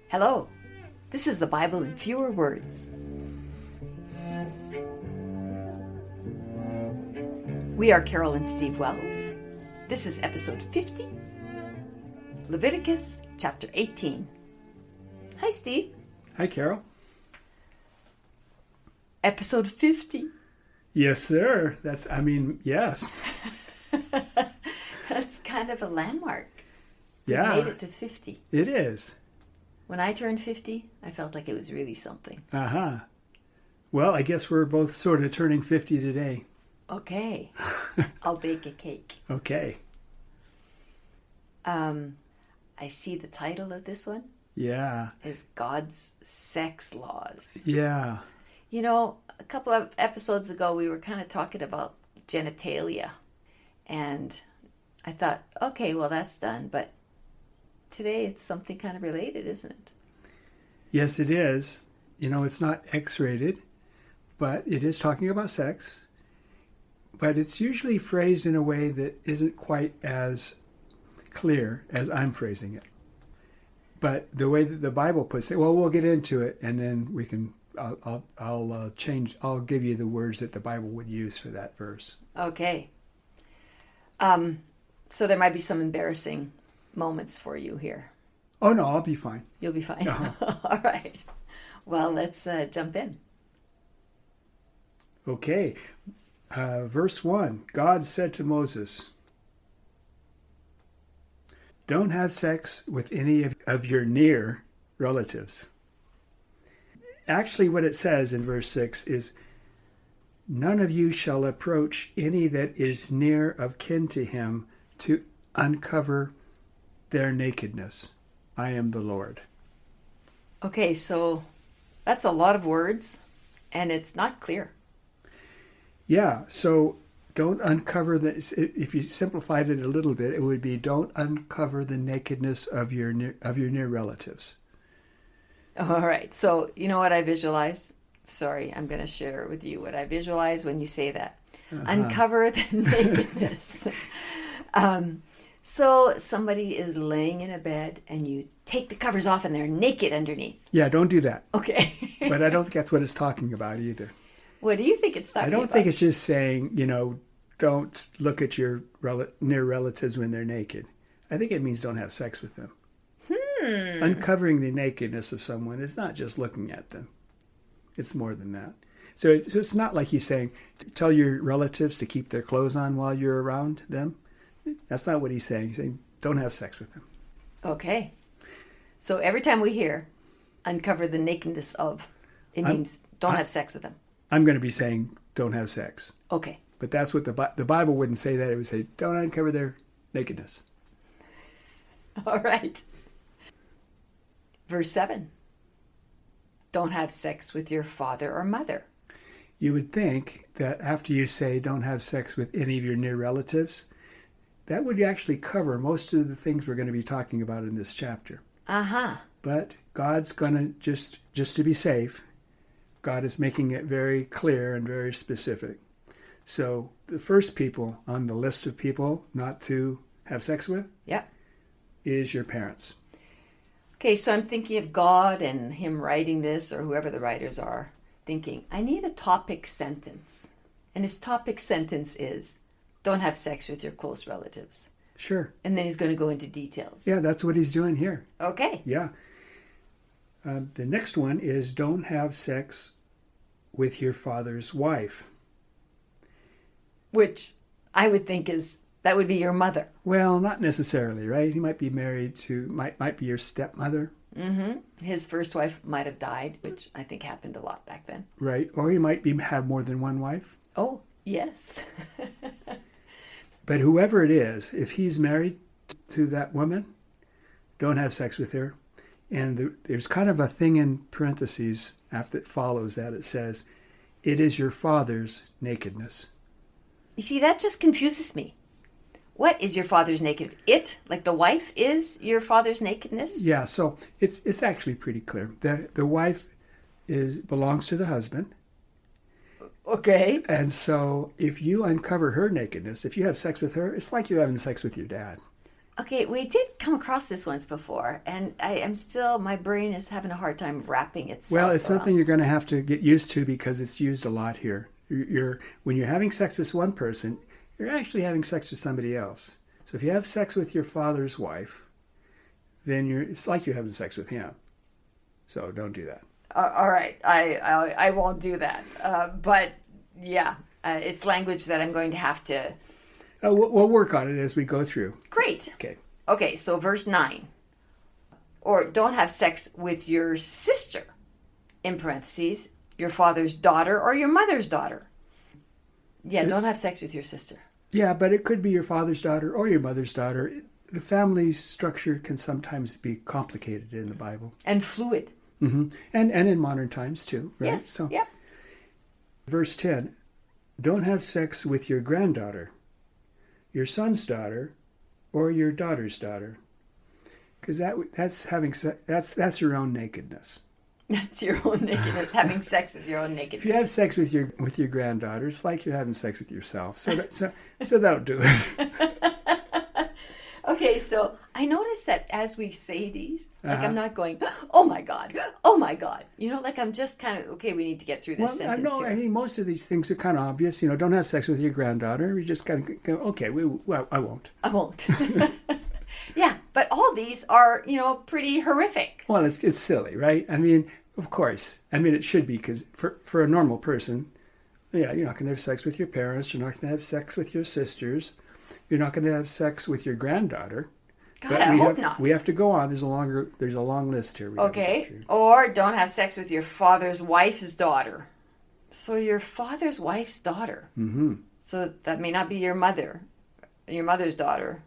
Hello, this is the Bible in fewer words. We are Carol and Steve Wells. This is episode 50, Leviticus chapter 18. Hi, Steve. Hi, Carol. Episode 50. Yes, sir. Yes. That's kind of a landmark. Yeah. We made it to 50. It is. When I turned 50, I felt like it was really something. Uh-huh. Well, I guess we're both sort of turning 50 today. Okay. I'll bake a cake. Okay. I see the title of this one Yeah. is God's Sex Laws. Yeah. You know, a couple of episodes ago, we were kind of talking about genitalia. And I thought, okay, well, that's done. But today it's something kind of related, isn't it? Yes, it is. You know, it's not X-rated, but it is talking about sex. But it's usually phrased in a way that isn't quite as clear as I'm phrasing it. But the way that the Bible puts it, well, we'll get into it, and then we can. I'll change. I'll give you the words that the Bible would use for that verse. Okay. So there might be some embarrassing moments for you here. Oh no, I'll be fine. You'll be fine. Uh-huh. All right. Well, let's jump in. Okay. Verse 1, God said to Moses, "Don't have sex with any of your near relatives." Actually, what it says in verse 6 is, "None of you shall approach any that is near of kin to him to uncover their nakedness. I am the Lord." Okay, so that's a lot of words, and it's not clear. Yeah, so don't uncover if you simplified it a little bit, it would be don't uncover the nakedness of your near relatives. All right, so you know what I visualize? Sorry, I'm going to share with you what I visualize when you say that. Uh-huh. Uncover the nakedness. So somebody is laying in a bed and you take the covers off and they're naked underneath. Yeah, don't do that. Okay. But I don't think that's what it's talking about either. What do you think it's talking about? I don't think it's just saying, don't look at your near relatives when they're naked. I think it means don't have sex with them. Uncovering the nakedness of someone is not just looking at them. It's more than that. So it's not like he's saying, tell your relatives to keep their clothes on while you're around them. That's not what he's saying. He's saying, don't have sex with them. Okay. So every time we hear uncover the nakedness of, it means don't have sex with them. I'm going to be saying don't have sex. Okay. But that's what the Bible wouldn't say that. It would say don't uncover their nakedness. All right. Verse 7. Don't have sex with your father or mother. You would think that after you say don't have sex with any of your near relatives, that would actually cover most of the things we're going to be talking about in this chapter. Uh-huh. But God's going to, just to be safe, God is making it very clear and very specific. So the first people on the list of people not to have sex with is your parents. Okay, so I'm thinking of God and him writing this, or whoever the writers are, thinking, I need a topic sentence. And his topic sentence is, don't have sex with your close relatives. Sure. And then he's going to go into details. Yeah, that's what he's doing here. Okay. Yeah. The next one is don't have sex with your father's wife. Which I would think that would be your mother. Well, not necessarily, right? He might be married to, might be your stepmother. Mm-hmm. His first wife might have died, which I think happened a lot back then. Right. Or he might have more than one wife. Oh, yes. But whoever it is, if he's married to that woman, don't have sex with her. And there's kind of a thing in parentheses after it follows that. It says, it is your father's nakedness. You see, that just confuses me. What is your father's nakedness? It, like the wife, is your father's nakedness? Yeah, so it's actually pretty clear. The wife belongs to the husband. Okay. And so if you uncover her nakedness, if you have sex with her, it's like you're having sex with your dad. Okay, we did come across this once before, and my brain is having a hard time wrapping itself Well, it's around. something you're going to have to get used to because it's used a lot here. When you're having sex with one person, you're actually having sex with somebody else. So if you have sex with your father's wife, then it's like you're having sex with him. So don't do that. All right, I won't do that. But yeah, it's language that I'm going to have to. We'll work on it as we go through. Great. Okay. Okay, so verse 9. Or don't have sex with your sister, in parentheses, your father's daughter or your mother's daughter. Yeah, don't have sex with your sister. Yeah, but it could be your father's daughter or your mother's daughter. The family structure can sometimes be complicated in the Bible. And fluid. Mm-hmm. And in modern times too, right? Yes, So, yep. verse 10, don't have sex with your granddaughter, your son's daughter, or your daughter's daughter. Because that's your own nakedness. That's your own nakedness, having sex with your own nakedness. If you have sex with your granddaughter, it's like you're having sex with yourself. So don't do it. Okay, so I noticed that as we say these, like I'm not going, oh my God, oh my God. You know, like I'm just kind of, okay, we need to get through this sentence here. I mean, most of these things are kind of obvious. You know, don't have sex with your granddaughter. You just kind of go, okay, I won't. I won't. Yeah, but all these are, pretty horrific. Well, it's silly, right? I mean, of course. I mean, it should be because for a normal person, yeah, you're not going to have sex with your parents. You're not going to have sex with your sisters. You're not going to have sex with your granddaughter. God, I hope not. We have to go on. There's a long list here. Okay, or don't have sex with your father's wife's daughter. So your father's wife's daughter. Mm-hmm. So that may not be your mother's daughter.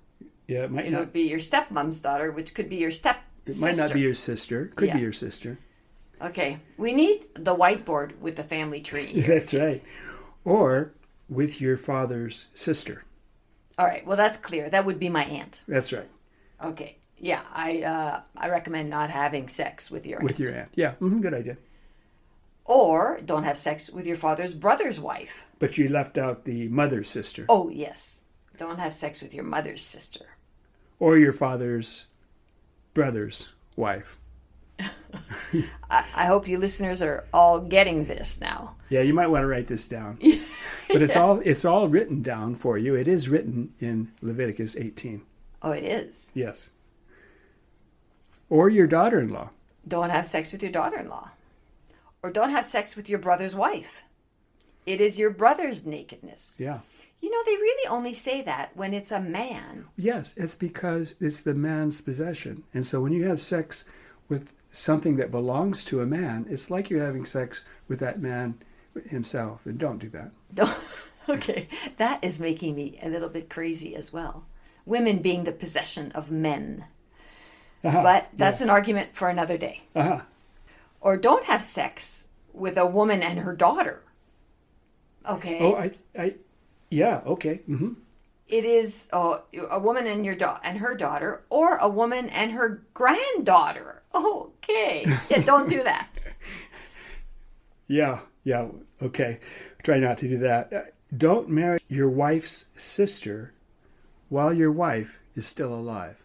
Yeah, it might not. It would be your stepmom's daughter, which could be your stepsister. It might not be your sister. Could be your sister. Okay, we need the whiteboard with the family tree here. That's right. Or with your father's sister. All right, well, that's clear. That would be my aunt. That's right. Okay, yeah, I recommend not having sex with your aunt. With your aunt, yeah. Mm-hmm, good idea. Or don't have sex with your father's brother's wife. But you left out the mother's sister. Oh, yes. Don't have sex with your mother's sister. Or your father's brother's wife. I hope you listeners are all getting this now. Yeah, you might want to write this down. But it's all written down for you. It is written in Leviticus 18. Oh, it is? Yes. Or your daughter-in-law. Don't have sex with your daughter-in-law. Or don't have sex with your brother's wife. It is your brother's nakedness. Yeah. You know, they really only say that when it's a man. Yes, it's because it's the man's possession. And so when you have sex with something that belongs to a man, it's like you're having sex with that man himself. And don't do that. Okay, that is making me a little bit crazy as well. Women being the possession of men. But that's an argument for another day. Or don't have sex with a woman and her daughter. Okay. Oh, yeah, okay. Mm-hmm. It is a woman and her daughter, or a woman and her granddaughter. Okay. Yeah, don't do that. Yeah, okay. Try not to do that. Don't marry your wife's sister while your wife is still alive.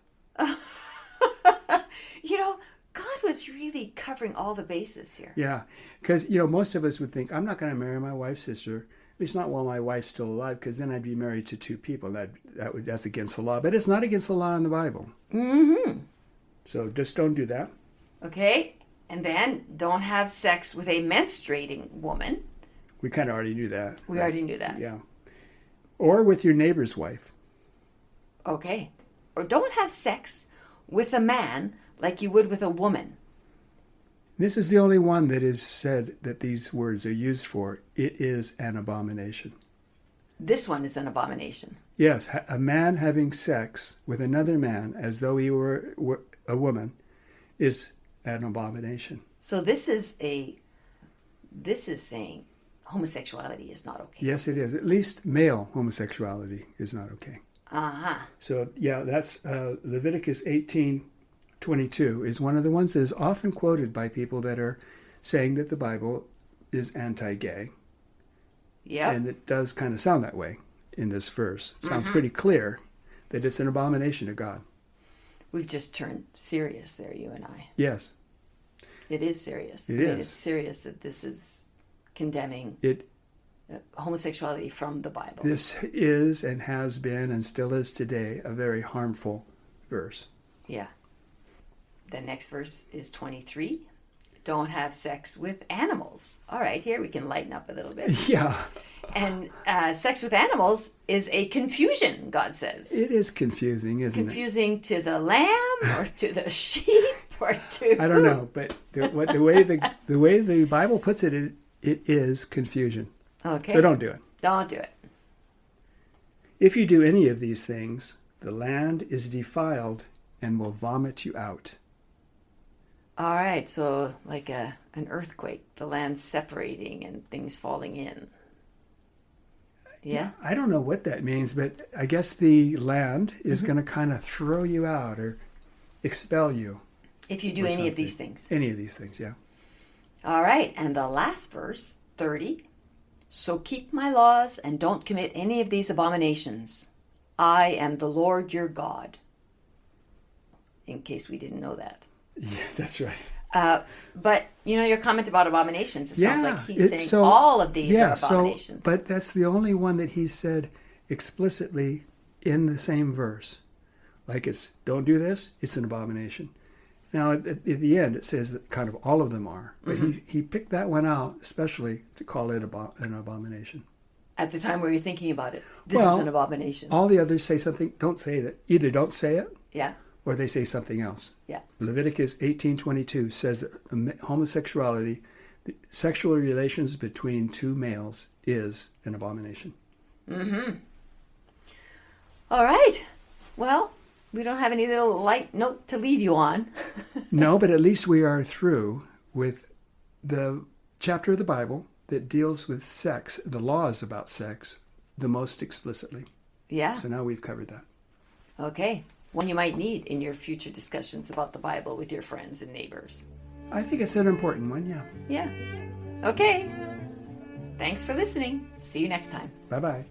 God was really covering all the bases here. Yeah, because, most of us would think, I'm not going to marry my wife's sister, at least not while my wife's still alive, because then I'd be married to two people. That's against the law. But it's not against the law in the Bible. Mm-hmm. So just don't do that. Okay, and then don't have sex with a menstruating woman. We kind of already knew that. We already knew that. Yeah. Or with your neighbor's wife. Okay. Or don't have sex with a man like you would with a woman. This is the only one that is said that these words are used for. It is an abomination. This one is an abomination. Yes, a man having sex with another man as though he were a woman is an abomination. So this is saying homosexuality is not okay. Yes, it is. At least male homosexuality is not okay. So, yeah, that's Leviticus 18:22 is one of the ones that is often quoted by people that are saying that the Bible is anti-gay. Yeah. And it does kind of sound that way in this verse. It sounds pretty clear that it's an abomination to God. We've just turned serious there, you and I. Yes. It is serious. It is. It's serious that this is condemning homosexuality from the Bible. This is and has been and still is today a very harmful verse. Yeah. The next verse is 23. Don't have sex with animals. All right, here we can lighten up a little bit. Yeah. And sex with animals is a confusion, God says. It is confusing, isn't Confusing to the lamb or to the sheep or to... I don't know, but the way the Bible puts it, it is confusion. Okay. So don't do it. Don't do it. If you do any of these things, the land is defiled and will vomit you out. All right, so like an earthquake, the land separating and things falling in. Yeah? I don't know what that means, but I guess the land is going to kind of throw you out or expel you. If you do any of these things. Any of these things, yeah. All right, and the last verse, 30. So keep my laws and don't commit any of these abominations. I am the Lord your God. In case we didn't know that. Yeah, that's right. But, your comment about abominations, it sounds like he's saying all of these are abominations. But that's the only one that he said explicitly in the same verse. Like it's, don't do this, it's an abomination. Now, at the end, it says that kind of all of them are. But he picked that one out, especially to call it an abomination. At the time where you're thinking about it, this is an abomination. All the others say something, don't say that. Either don't say it, yeah, or they say something else. Yeah. Leviticus 18:22 says that homosexuality, sexual relations between two males, is an abomination. Mm-hmm. All right. Well, we don't have any little light note to leave you on. No, but at least we are through with the chapter of the Bible that deals with sex, the laws about sex, the most explicitly. Yeah. So now we've covered that. Okay. One you might need in your future discussions about the Bible with your friends and neighbors. I think it's an important one, yeah. Yeah. Okay. Thanks for listening. See you next time. Bye-bye.